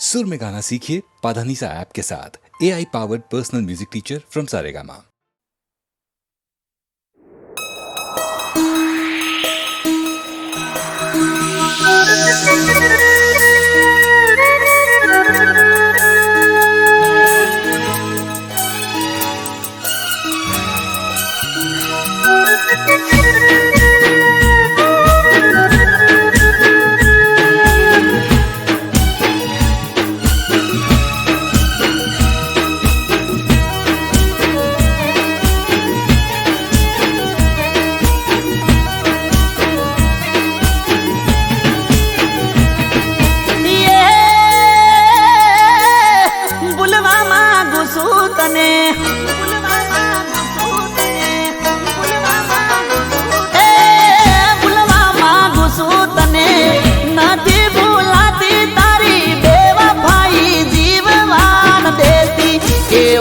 सुर में गाना सीखिए पाधानीसा ऐप के साथ। AI powered personal music teacher from Saregama.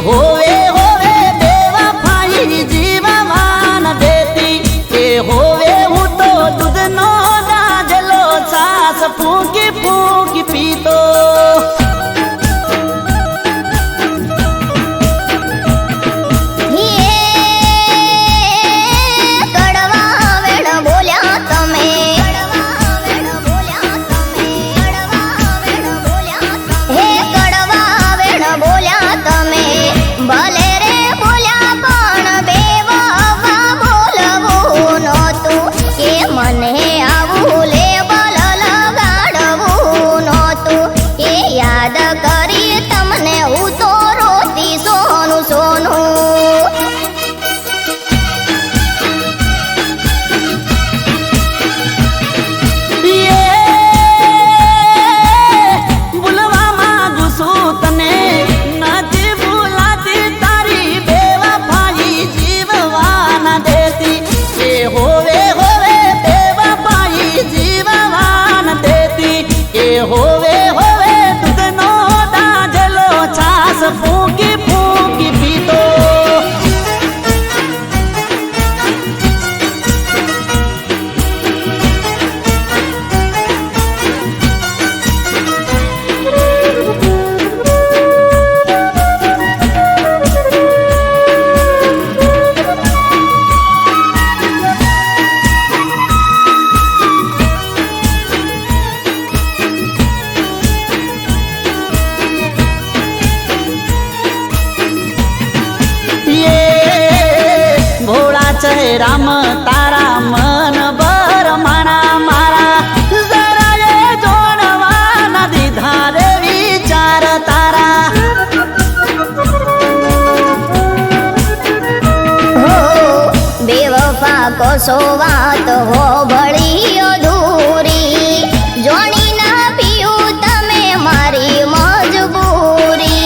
होवे होवे बेवफाई जीववान देती के होवे हूँ तो दूध नो दाजलो सास फूकी फूकी पीतो होवे होवे दूध नो दाजलो छास फूकी फूकी पीतो राम तारा मन बर माना मारा जरा ये जोड़वा नदी धारे विचार तारा हो बेवफा को सोवात हो बड़ी अधूरी जोनी ना पियू तमे मारी मजबूरी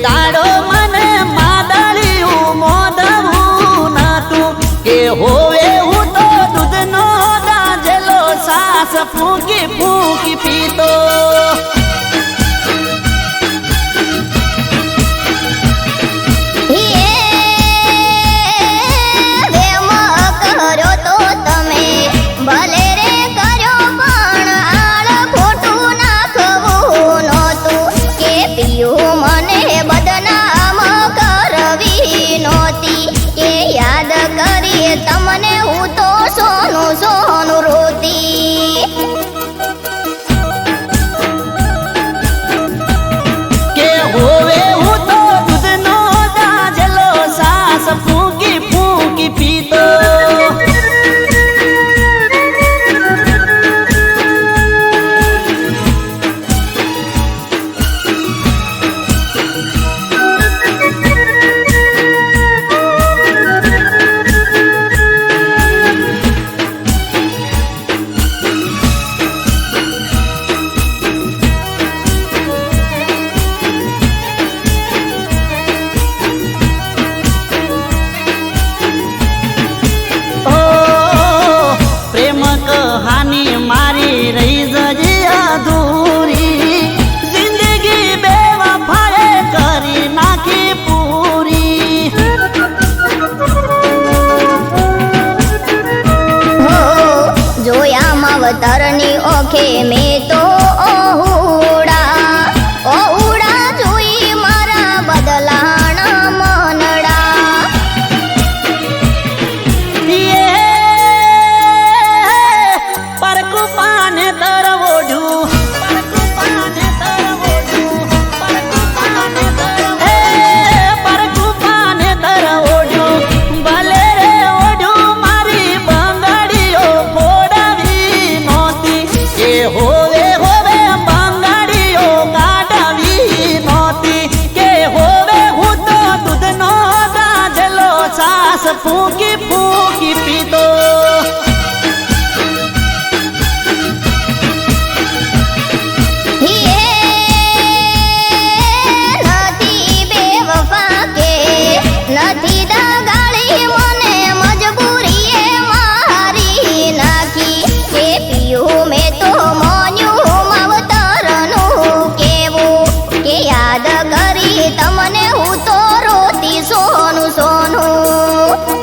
दाड़ो मने मादलियू मोदवू न तू के होवे हूँ तो दूध नो दाजलो सास फूकी फूकी पीतो तमने हूँ तो सोनू सोनू रोती के होवे हूँ तो दूध नो दाजलो सास फूकी फूकी पीतो માવતરની ઓખે મેં તો ઓહુડા જોઈ મારા બદલાણા મનડા પરકુ પાને તરવોડું પરકુ પાને તરવોડું પરકુ પાને તરવોડું પરકુ પાને તરવોડું ભલે રે ઓડું મારી બંગાડીઓ ફોડાવી નોતી એ હોવે હોવે બંગાડીઓ કાઢવી નોતી કે હોવે હું તો દૂધનો દાજલો સાસ ફૂંકી ફૂંકી પીતો નથી બેવફા કે નથી દગાડી મને મજબૂરીએ મારી નાખી એ પીયું મેં તો મોન્યું માવતરનું કેવું કે યાદ કરી તમને હું તો રોતી સોનું સોનું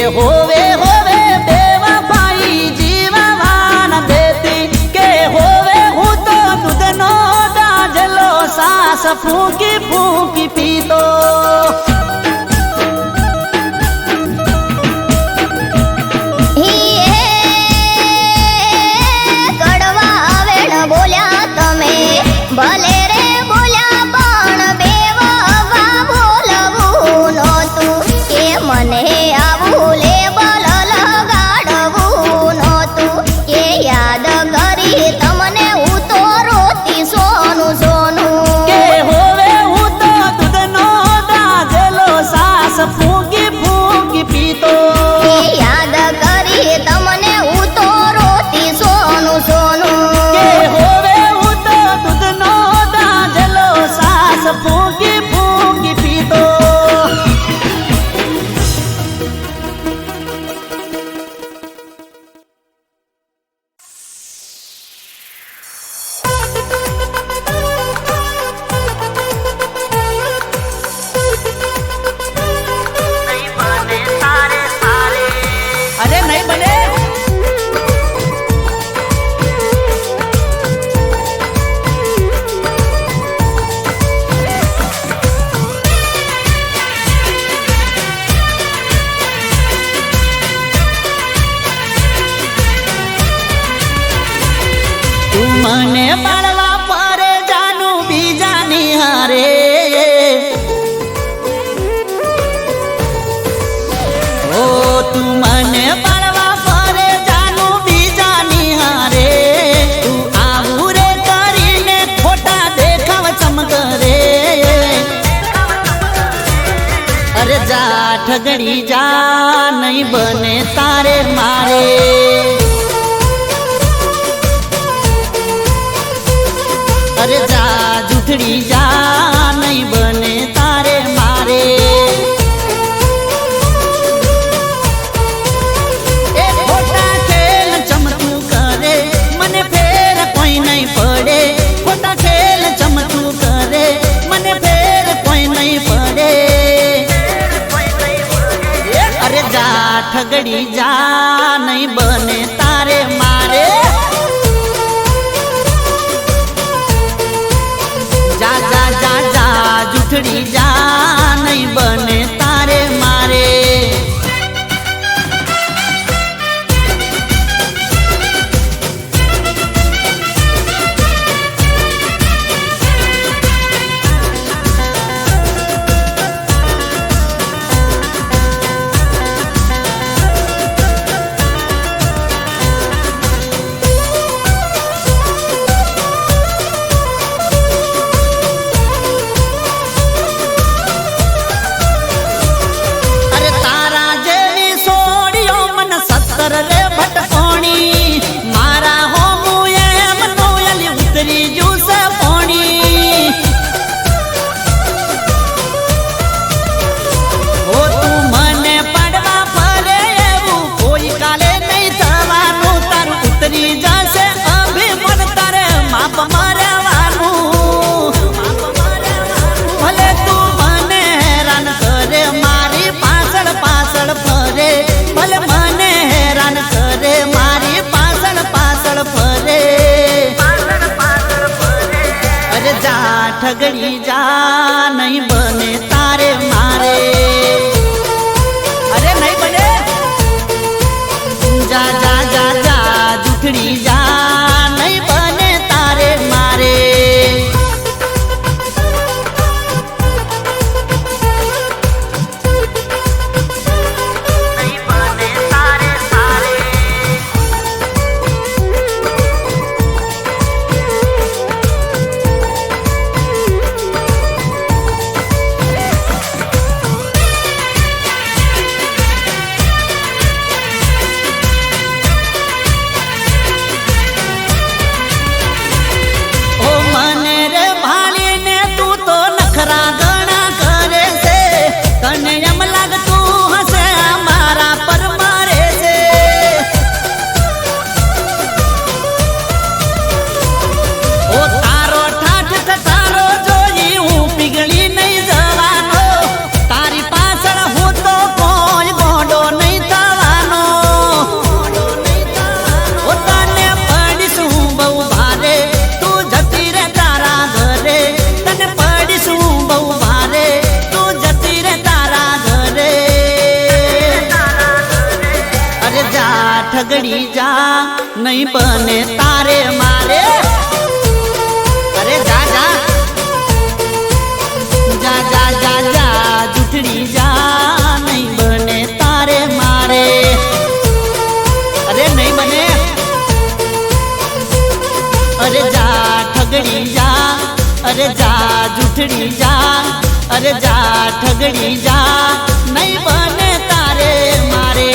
હોવે હોવે બેવફાઈ જીવવાન દેતી કે હોવે હું તો દૂધનો દાજલો સાસ ફૂંકી ફૂંકી પીતો કડવા વેણ બોલ્યા તમે ભલે રે બોલ્યા પણ બેવફા બોલવું નહોતું કે મને આવું લેબલ લગાડવું નહોતું કે યાદ કરી તમને હું તો રોતી સોનું સોનું કે હોવે હું તો દૂધનો દાજલો સાસ ફૂંકી ફૂંકી પીતો કે યાદ કરી તમને હું તો રોતી સોનું સોનું કે હોવે હું તો દૂધનો દાજલો સાસ ફૂંકી ફૂંકી પીતો અરે નહીં બને તું મને બાળવા પરે જાનું બીજાની હારે ઓ તું મને બાળવા પરે જાનું બીજાની હારે તું આવું રે કરીને ખોટા દેખાવ ચમકરે અરે જા ઠગડી જા નહીં બને તારે મારે અરે જા જૂઠડી જા નહીં બને તારે મારે એ ખોટા ખેલ ચમતું કરે મને ફેર કોઈ નહીં પડે ખોટા ખેલ ચમતું કરે મને ફેર કોઈ નહીં પડે અરે જા ઠગડી જા નહીં બને તારે મારે જા જા જા જા જૂઠડી જા નહીં બને તારે મારે ઠગડી જા નહીં બને તારે મારે અરે જા જા જા જા જા જા જૂઠડી જા નહીં બને તારે મારે અરે નહીં બને અરે જા ઠગડી જા અરે જા જૂઠડી જા અરે જા ઠગડી જા નહીં બને તારે મારે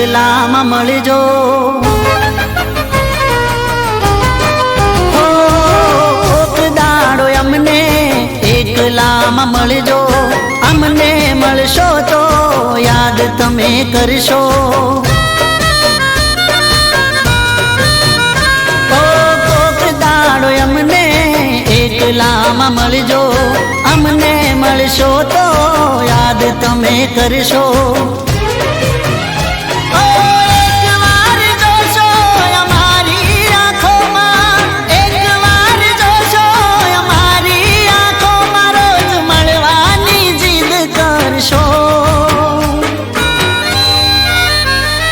એકલામાં મળજો. કોક દાડો અમને એકલામાં મળજો. અમને મળશો તો યાદ તમે કરશો. કોક દાડો અમને એકલામાં મળજો. અમને મળશો તો યાદ તમે કરશો. એકવાર જોશો અમારી આંખોમાં, એકવાર જોશો અમારી આંખોમાં, રોજ મળવાની જીદ કરશો.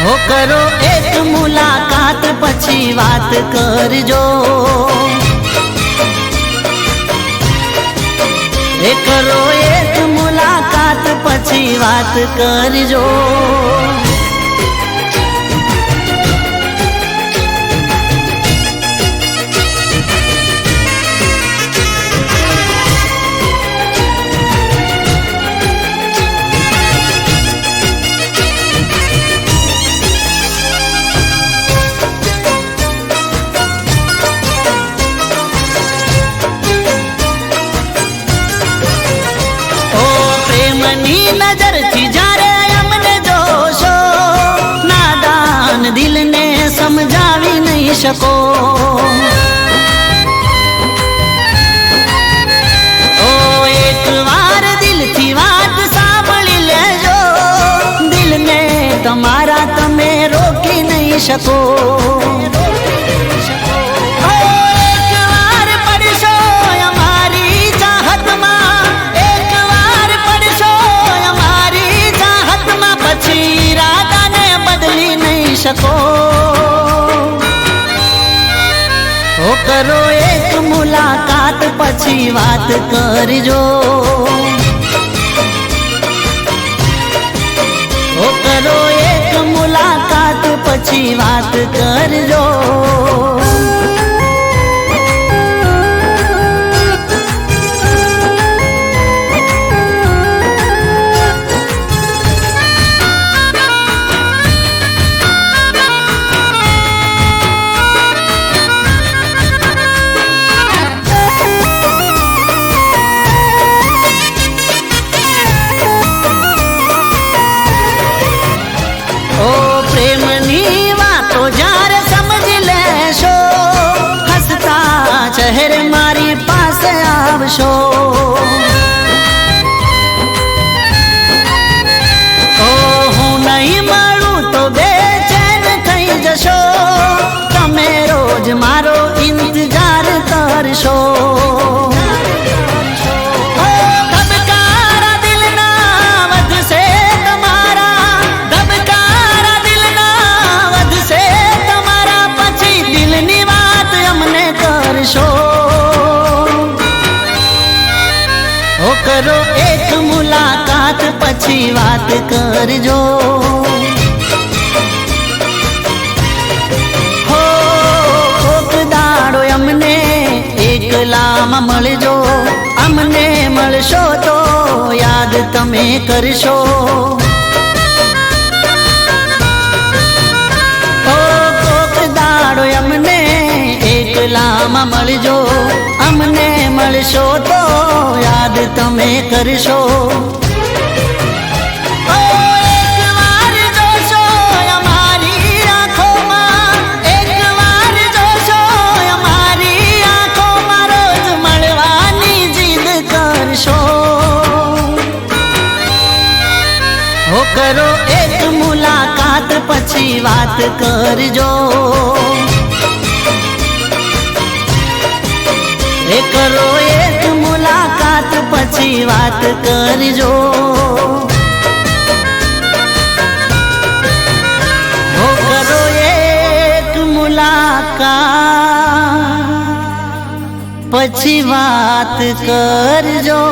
હો કરો એક મુલાકાત પછી વાત કરજો. કરો એક મુલાકાત પછી વાત કરજો. નજરથી જ્યારે અમને જોશો, નાદાન દિલને સમજાવી નહીં શકો. ઓ એકવાર દિલથી વાત સાંભળી લેજો. દિલને તમારા તમે રોકી નહીં શકો. ઓ કરો એક મુલાકાત પછી વાત કરજો. ઓ કરો એક મુલાકાત પછી વાત કરજો. શહેર મારી પાસે આવશો. ઓ હું નહીં મળું તો બેચેન થઈ જશો. તમે રોજ મારો ઇંતજાર કરશો. ધબકારા દિલના વધશે તમારા, ધબકારા દિલના વધશે તમારા. પછી દિલની વાત અમને કરશો. ઓ કરો એક મુલાકાત પછી વાત કરજો. હો કોક દાડો અમને એકલામાં મળજો. અમને મળશો તો યાદ તમે કરશો. કોક દાડો અમને એકલામાં મળજો. અમને મળશો તો યાદ તમે કરશો. એકવાર જોશો અમારી આંખોમાં, એકવાર જોશો અમારી આંખોમાં, રોજ મળવાની જીદ કરશો. હો કરો એક મુલાકાત પછી વાત કરજો. કરો એક મુલાકાત પછી વાત કરજો. હો કરો એક મુલાકાત પછી વાત કરજો.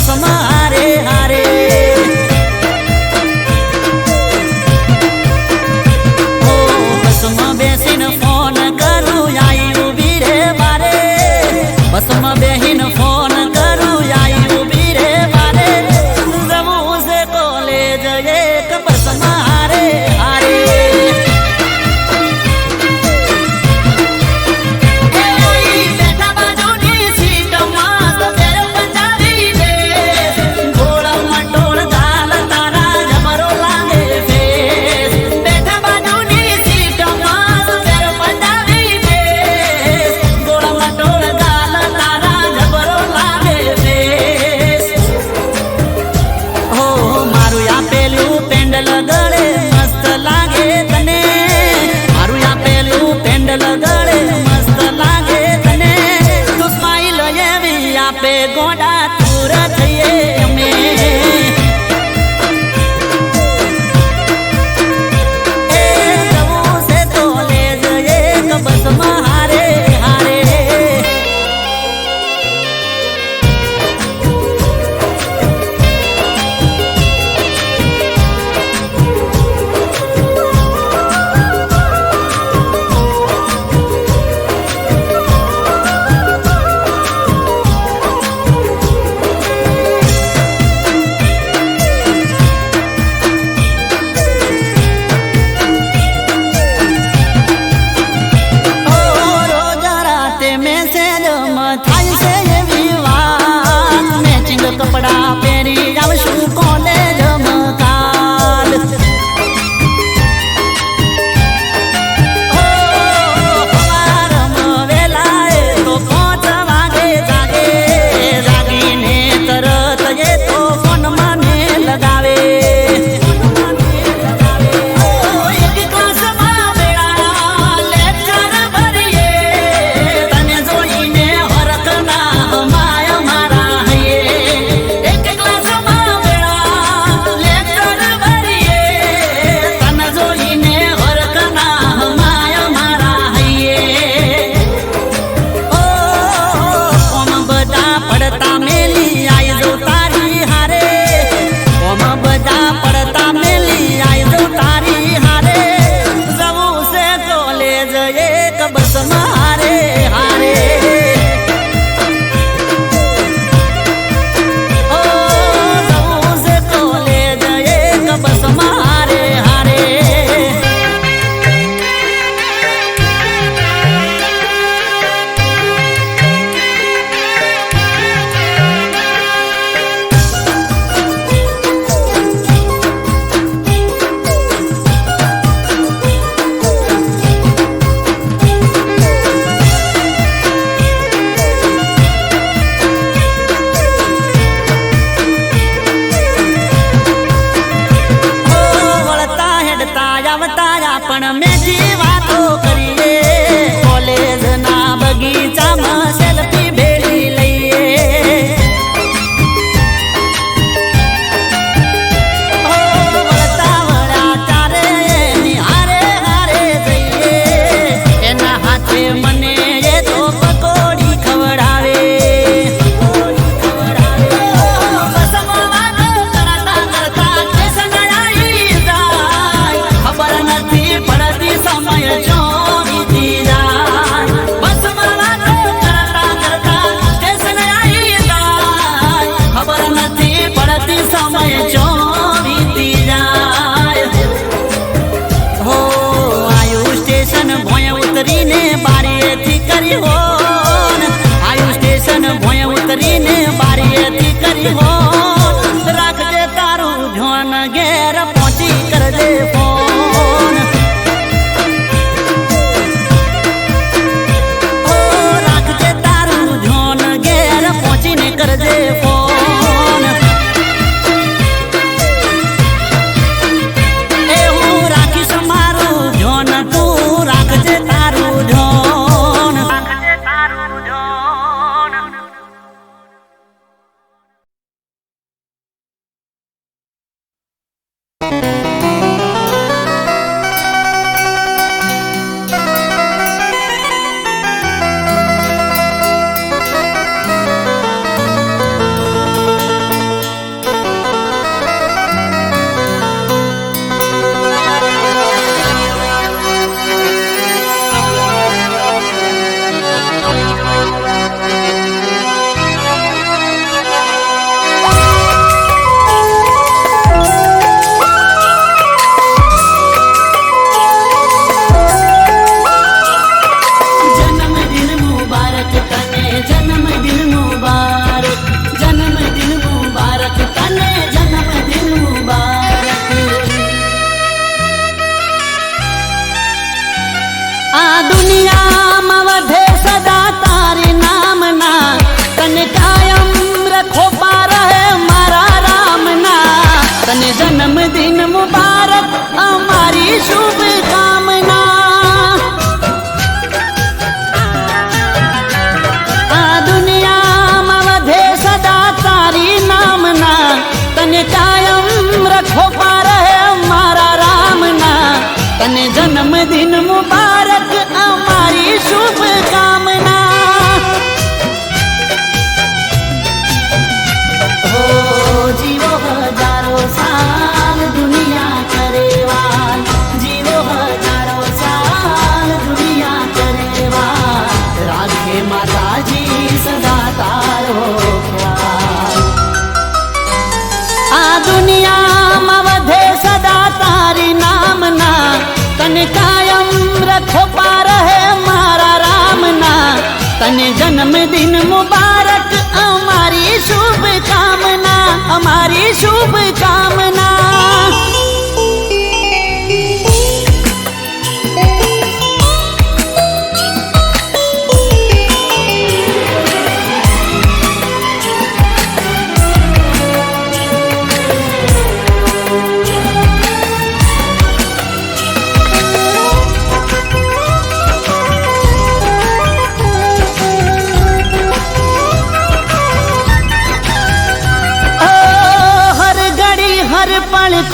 બસમાં હારે હારે ઓ બસમાં બેસીને ફોન કરું આઈ ઉભી રે મારે બસમાં બેહીને ફોન કરું આઈ ઉભી રે મારે જવું છે કોલેજ એક બસમાં હારે હારે ગોડા તુર થઈએ અમે એ જવું છે કોલેજ એક બસમાં હારે હારે કપડા પહેરી આવશું કોલેજ મકાલ સવારમાં વેલા તો 5 વાગે જાગે જાગીને તરત એ તો ફોનમાં ને લગાવે એક ક્લાસમાં બેડા લેક્ચર ભરીએ તને જોઈને હરખના માયા મારા હૈયે બસમાં હારે હારે ઓ જવું છે કોલેજ એક બસમાં હારે હારે પણ મેજી વાતો કરીએ કોલેજના બગીચામાં સેલ્ફી ભેળી લઈએ વળતા વળા તારે એની હારે હારે જઈએ એના હાથે મને એ તો પકોડી ખવડાવે બસમાં વાતો કરતા કરતા સ્ટેશન આવી જાય ખબર નથી પડતી સમય જો વીતી જાય બસમાં વાતો કરતા કરતા સ્ટેશન આવી જાય ખબર નથી પડતી સમય જો વીતી જાય હો આયુ સ્ટેશન ભોય ઉતરીને બારીએથી કરી હો આયુ સ્ટેશન ભોય ઉતરીને બારીએથી કરી હો રાખજે તારું ધ્યાન ઘેર પહોંચી કરજે ફોન રાખજે તારું ધ્યાન ઘેર પહોંચીને કરજે ફોન એ હું રાખીશ મારું ધ્યાન તું રાખજે તારું ધ્યાન રાખજે તારું ધ્યાન तने जन्मदिन मुबारक અમારી શુભકામના આ દુનિયામાં વધે સદા તારી નામના તને કાયમ રખો પાર હે મારા રામના તને જન્મદિન મુબારક અમારી શુભકામના जीवो हजारों साल दुनिया करेवाल जीवो हजारों साल दुनिया करेवाल राखे माताजी सदा तारो ख्याल आ दुनिया में वधे सदा तारी नामना तने कायम रखो पार है मारा रामना तने जन्मदिन मुबारक અમારી શુભકામના અમારી શુભકામના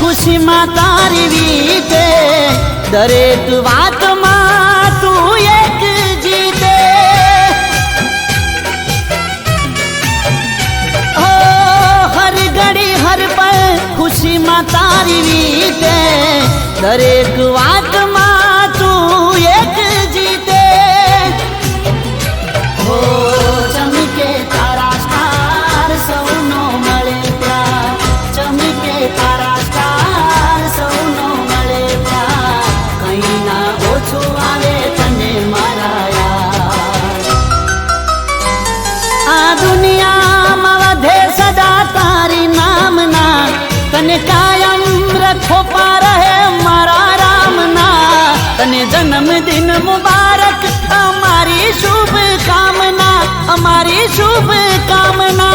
खुशी मां तारी वीते दरेक बात मां तू एक जीते ओ हर घड़ी हर पल खुशी मां तारी वीते दरेक बात मां तू एक जीते हो चमके तारा स्टार सौनो मळे प्यार चमके तारा तने कायम रखो पार है मारा रामना तने जन्मदिन मुबारक हमारी शुभकामना हमारी शुभकामना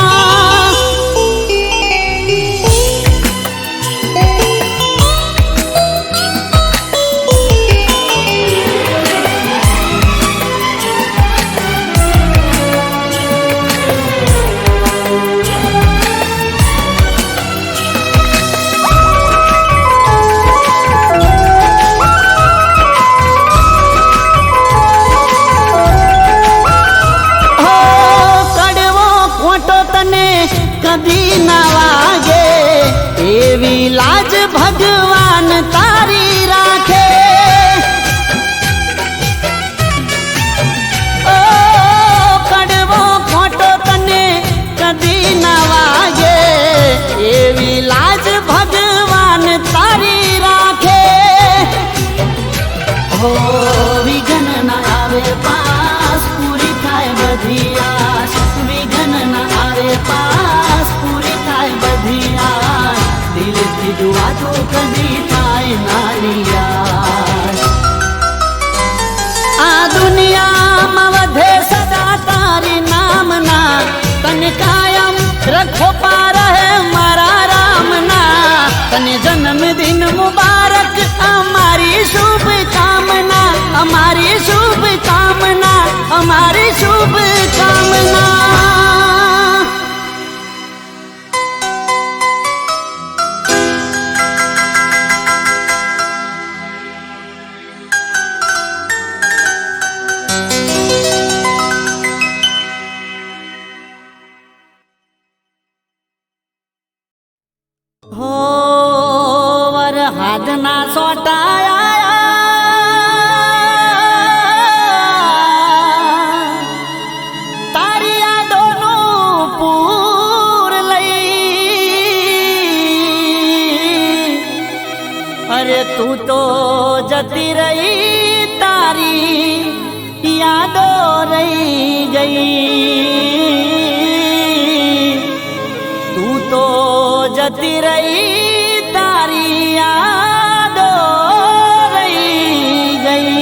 कभी ना वागे एवी लाज भगवान तारी राखे ओ कड़वो खोटो तने कभी ना वागे एवी लाज भगवान तारी राखे हो विघन ना आवे पास पूरी थाय बधी आस विघन ना आवे पास दिल की दुआ तो कभी थाय नालिया आ दुनिया में वधे सदा तारी नामना तने कायम रखो पार है मारा रामना तने जन्मदिन मुबारक हमारी शुभकामना हमारी शुभकामना हमारी शुभकामना हाथना सोटाया तारिया दोनों पूर लई अरे तू तो जती रही तारी यादों रही गई तू तो जती रही तारी यादों रही गई।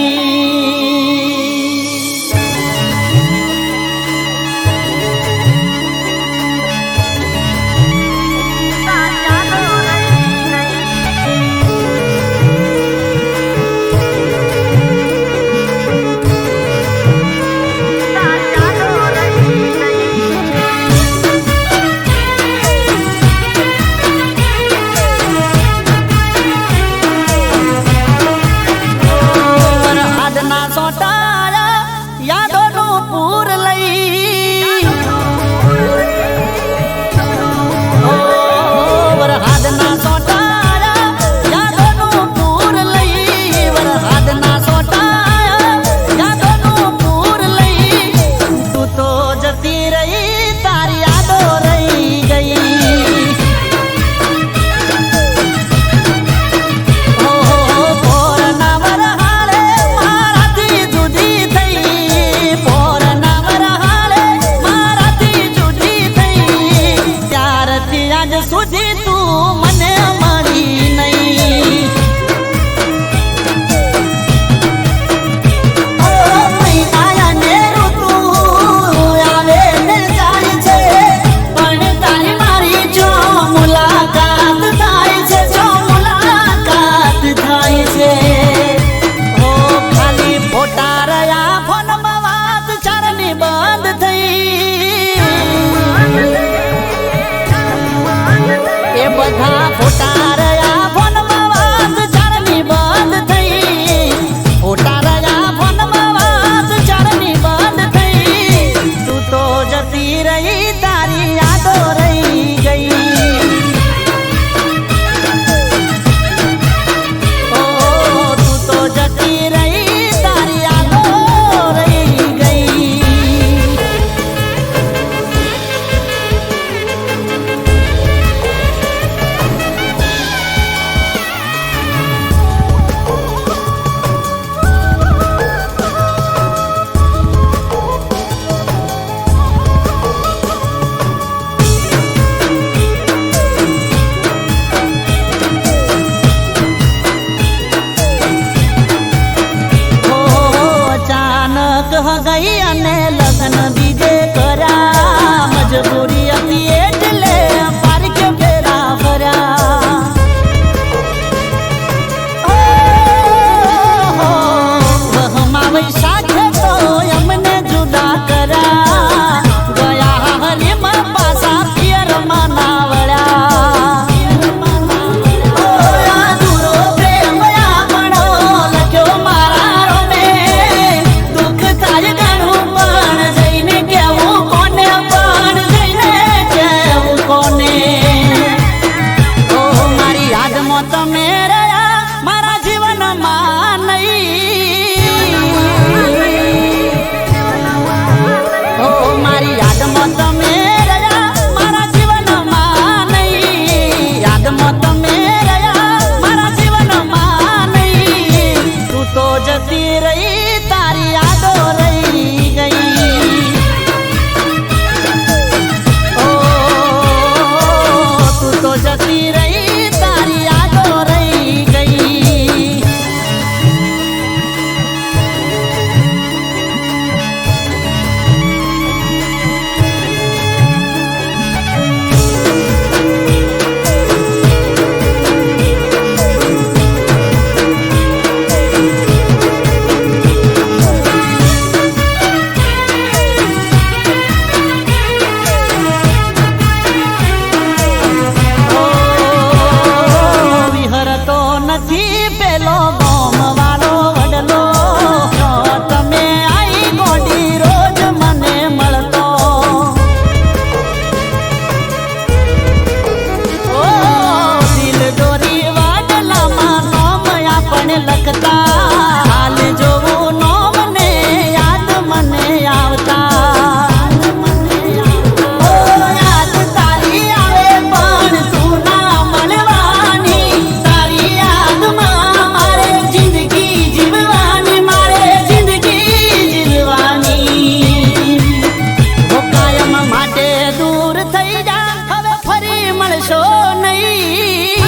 ફરી મળશો નહીં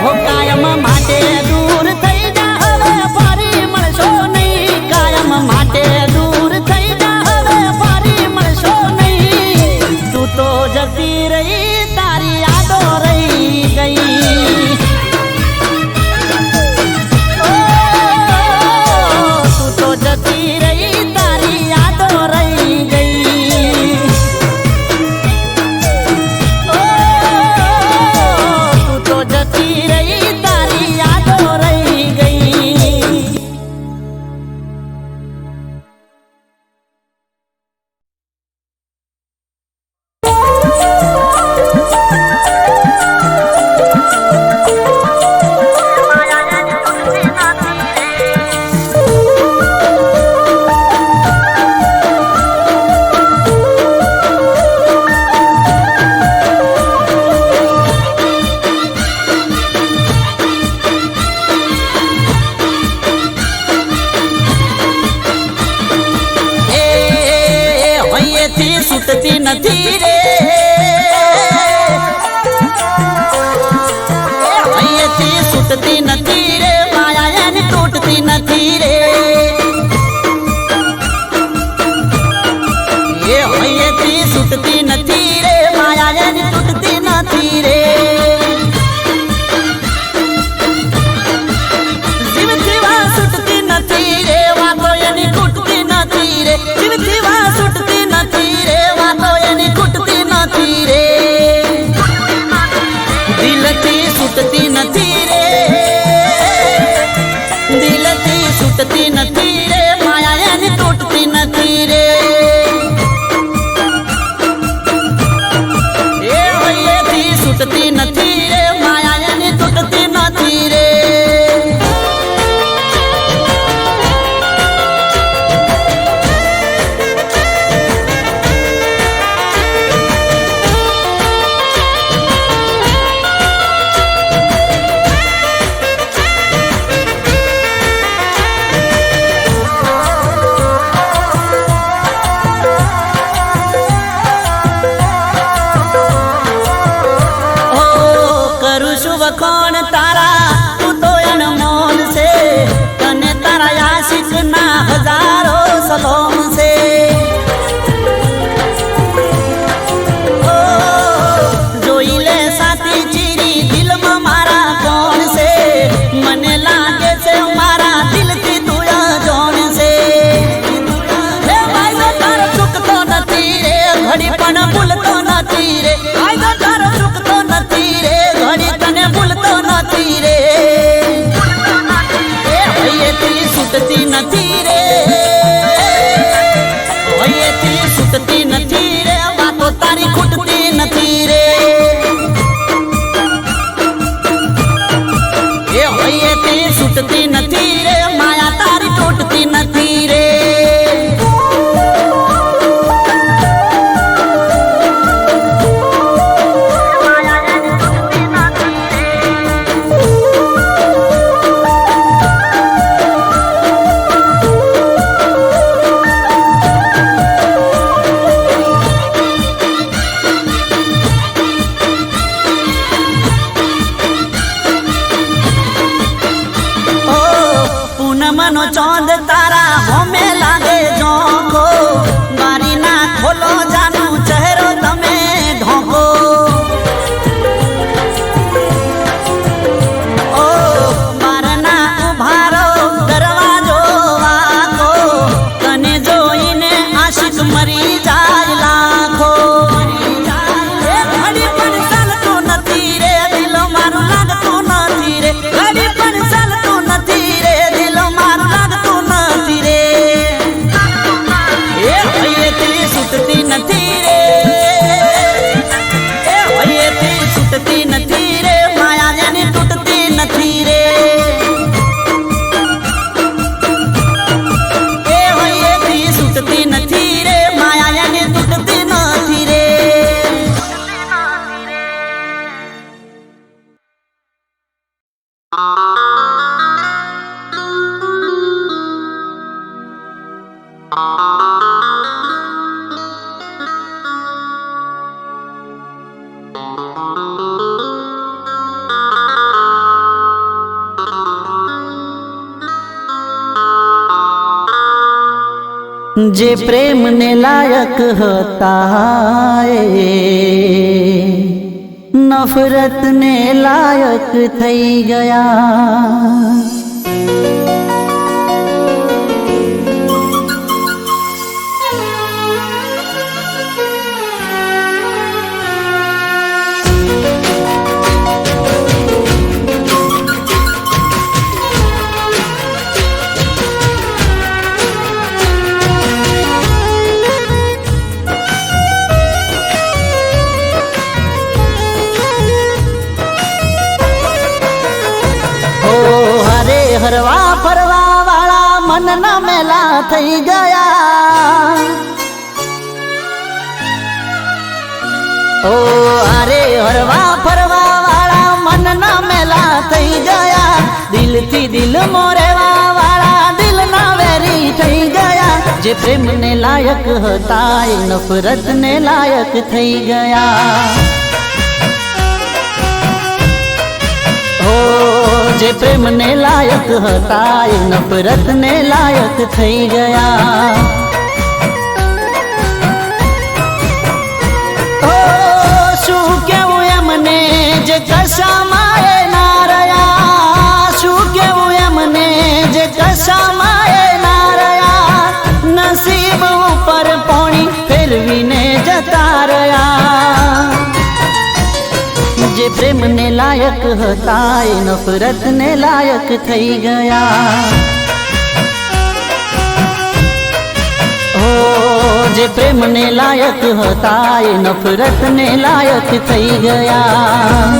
હો કાયમ માટે દૂર થઈ જા હવે ફરી મળશો નહીં કાયમ માટે દૂર થઈ જા હવે ફરી મળશો નહીં તું તો જતી રહી તારી યાદો રહી ગઈ તું તો જતી રહી તારી યાદો રહી ગઈ તું તો જતી રહી તારી યાદો રહી ગઈ અહીંયાથી છૂટતી નથી રે અહીંયાથી છૂટતી નથી રે માયા એની તૂટતી નથી રે અહીંયાથી છૂટતી નથી રે માયા એની તૂટતી નથી રે જીવથી વા છૂટતી નથી રે વાતો એની ખૂટતી નથી રે જીવથી વા છૂટતી નથી રે વાતો એની ખૂટતી નથી રે દિલથી છૂટતી નથી રે દિલથી છૂટતી નથી રે માયા એની તૂટતી નથી રે એ હૈયેથી છૂટતી નથી રે માયા એની તૂટતી નથી રે કરું છું વખાણ તારા તું તો અનમોલ છે તને તારા આશિક ના હજારો સલોમ છે ઓ જોઈ લે સાથી ચીરી દિલમાં મારા કોણ છે મને લાગે છે મારા દિલથી તું અજાણ છે હે ભાઈ તારો ચૂકતો નથી રે ઘડી પણ ભૂલતો નથી રે ભાઈ તારો ચૂકતો નથી રે ઘડી તને ભૂલતો નથી રે અહીંયાથી છૂટતી નથી રે અહીંયાથી છૂટતી નથી રે વાતો તારી ખૂટતી નથી રે અહીંયાથી છૂટતી નથી રે માયા તારી તૂટતી નથી રે પૂનમનો ચોંદ તારા હોમે લાગે ઝોંકો બારી ના ખોલો જાનું ચહેરો તમે ઢોકો ઓ બારના ઉભારો દરવાજો વાકો તને જોઈને આશિક મરી જાય લાખો એ ઘડી પણ ચાલતું નથી રે દિલો મારું લાગતું નથી રે ઘડી પણ ચાલતું નથી રે દિલો મારું લાગતું નથી રે એ અહીંયાથી છૂટતી નથી રે એ અહીંયાથી છૂટતી નથી રે માયા એની તૂટતી નથી રે એ અહીંયાથી છૂટતી નથી રે માયા એની તૂટતી નથી રે જે પ્રેમને લાયક હતા એ નફરતને લાયક થઈ ગયા. હરવા ફરવા વાળા મનના મેલા થઈ ગયા. ઓ અરે હરવા ફરવા વાળા મનના મેલા થઈ ગયા. દિલથી દિલ મોરેવા વાળા દિલના વેરી થઈ ગયા. જે પ્રેમને લાયક હતા એ નફરતને લાયક થઈ ગયા. જે પ્રેમને લાયક હતા એ નફરતને લાયક થઈ ગયા. ઓ શું કેવું એમને જે કશામાં એ ના રહ્યા. શું કેવું એમને જે કશામાં એ ના રહ્યા. નસીબ ઉપર પોણી ફેરવીને જતા રહ્યા. જે પ્રેમને લાયક હતા એ નફરતને લાયક થઈ ગયા. ઓ જે પ્રેમને લાયક હતા એ નફરતને લાયક થઈ ગયા.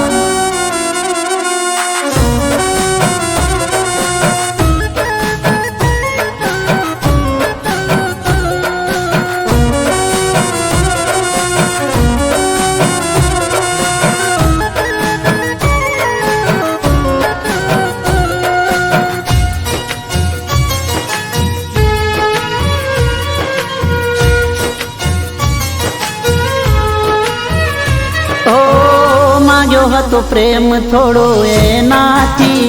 હતો પ્રેમ થોડો એનાથી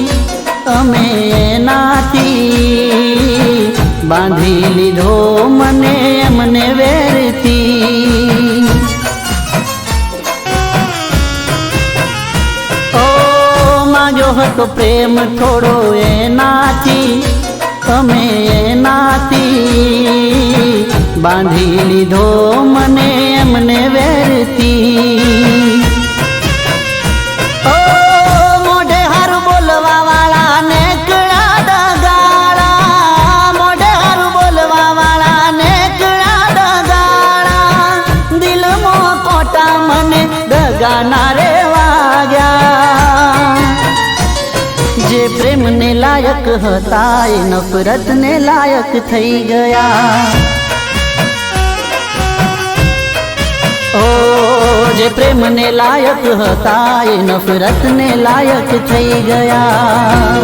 અમે એનાથી બાંધી લીધો મને એમને વેરથી. ઓ માગ્યો હતો પ્રેમ થોડો એનાથી અમે એનાથી બાંધી લીધો મને એમને વેરથી. ગાના રે વાગ્યા. જે પ્રેમને લાયક હતા એ નફરતને લાયક થઈ ગયા. ઓ જે પ્રેમને લાયક હતા એ નફરતને લાયક થઈ ગયા.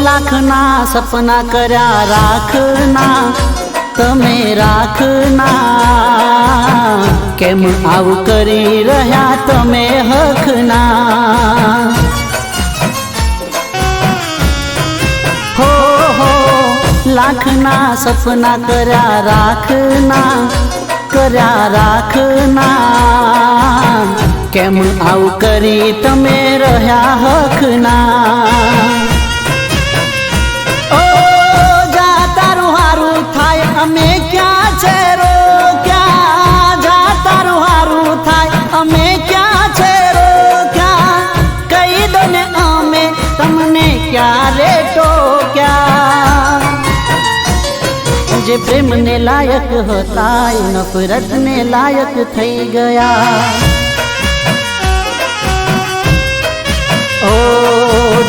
લાખના સપના કર્યા રાખના તમે રાખના. કેમ આવું કરી રહ્યા તમે હકના. હો લાખના સપના કર્યા રાખના. કેમ આવું કરી તમે રહ્યા હકના. અમે ક્યાં છે રોક્યા. જા તારું હારું થાય અમે ક્યાં છે રોક્યા. કહી દો ને અમે તમને ક્યારે ટોક્યા. જે પ્રેમને લાયક હતા એ નફરતને લાયક થઈ ગયા. ઓ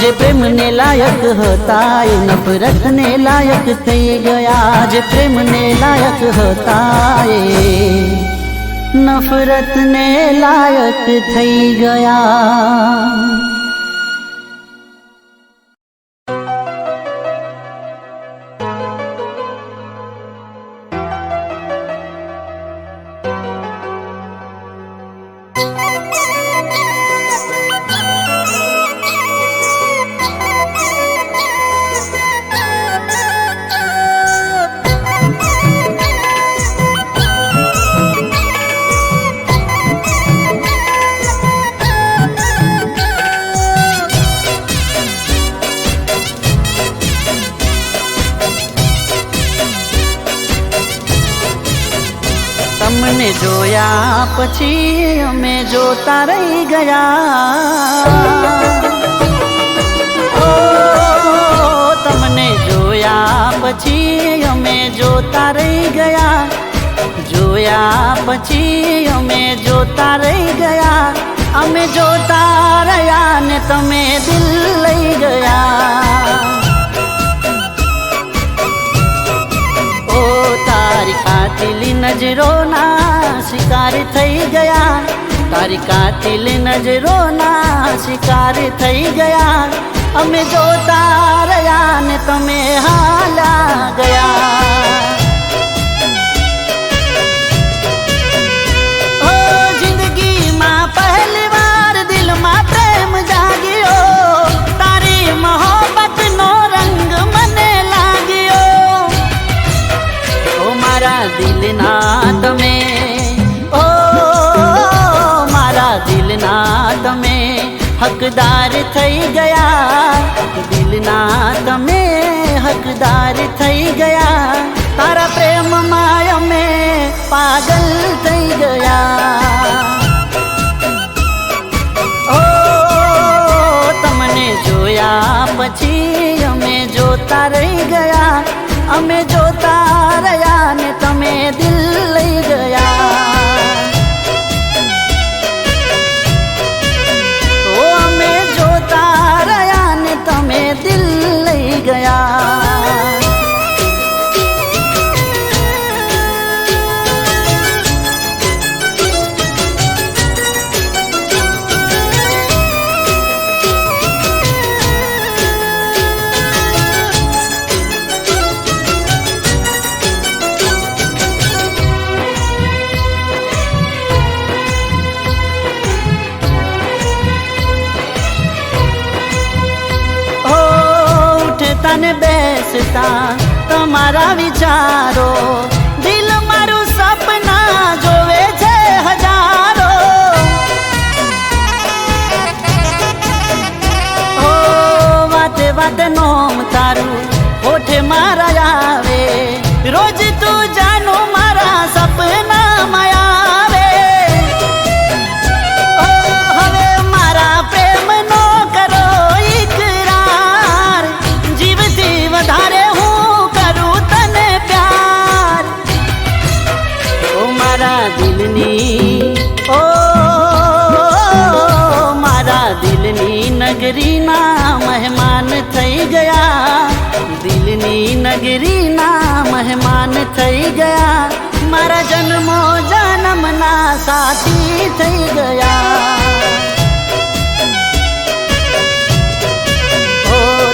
જે પ્રેમને લાયક હતા એ નફરતને લાયક થઈ ગયા. જે પ્રેમને લાયક હતા એ નફરતને લાયક થઈ ગયા. તમને જોયા પછી અમે જોતા રહી ગયા. ઓ તમને જોયા પછી અમે જોતા રહી ગયા. જોયા પછી અમે જોતા રહી ગયા. અમે જોતા રહ્યા ને તમે દિલ લઈ ગયા. ઓ તારી કાતિલી નજરોના શિકાર થઈ ગયા. તારી કાતિલી નજરોના શિકાર થઈ ગયા. અમે જોતા રહ્યા ને તમે હાલા ગયા. ઓ જિંદગીમાં પહેલી વાર દિલમાં પ્રેમ જાગ્યો. તારી મોહબ્બતનો રંગ મને લાગ્યો. ઓ મારા દિલના તમે, ઓ મારા દિલના તમે હકદાર થઈ ગયા. દિલના તમે હકદાર થઈ ગયા. તારા પ્રેમમાં અમે પાગલ થઈ ગયા. ઓ તમને જોયા પછી અમે જોતા રહી ગયા. અમે જોતા રહ્યા ને તમે દિલ લઈ ગયા. ઓ અમે જોતા રહ્યા ને તમે દિલ લઈ ગયા. તને બેસતા તમારા વિચારો. દિલ મારું સપના જોવે છે હજારો. ઓ વાતે વાતે નોમ તારું હોઠે મારા આવે. રોજ તું જાનું મારા સપનામાં આવે. ઓ હવે મારા પ્રેમનો કરો ઈકરાર. વધારે હું કરું તને પ્યાર. ઓ મારા દિલની, ઓ મારા દિલની નગરીના મહેમાન થઈ ગયા. દિલની નગરીના મહેમાન થઈ ગયા. મારા જન્મો જન્મના સાથી થઈ ગયા.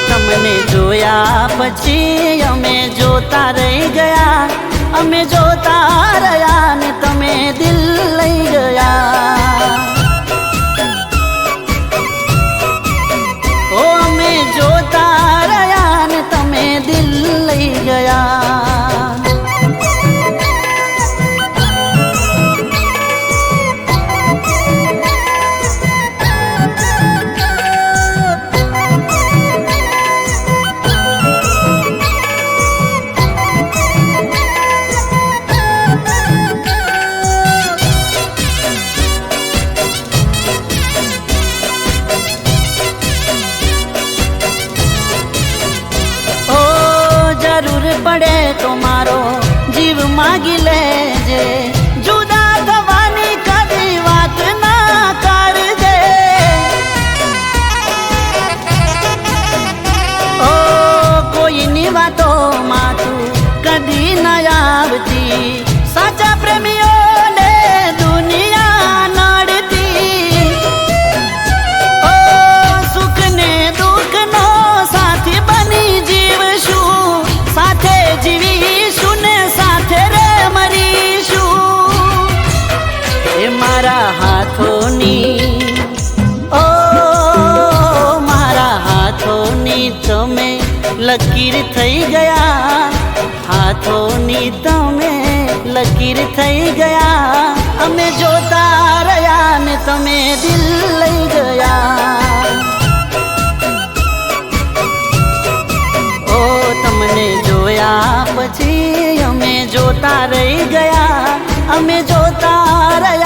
તમને જોયા પછી અમે જોતા રહી ગયા. અમે જોતા રહ્યા ને તમે દિલ લઈ ગયા. ઓ અમે જોતા રહ્યા ને તમે દિલ લઈ ગયા. પડે તો મારો જીવ માગી લેજે. જુદા થવાની કદી વાત ના કરજે. મારા હાથોની ઓ મારા હાથોની તમે લકીર થઈ ગયા, હાથોની તમે લકીર થઈ ગયા. અમે જોતા રહ્યા ને તમે દિલ લઈ ગયા. ઓ તમને જોયા પછી અમે જોતા રહી ગયા, અમે જોતા રહ્યા.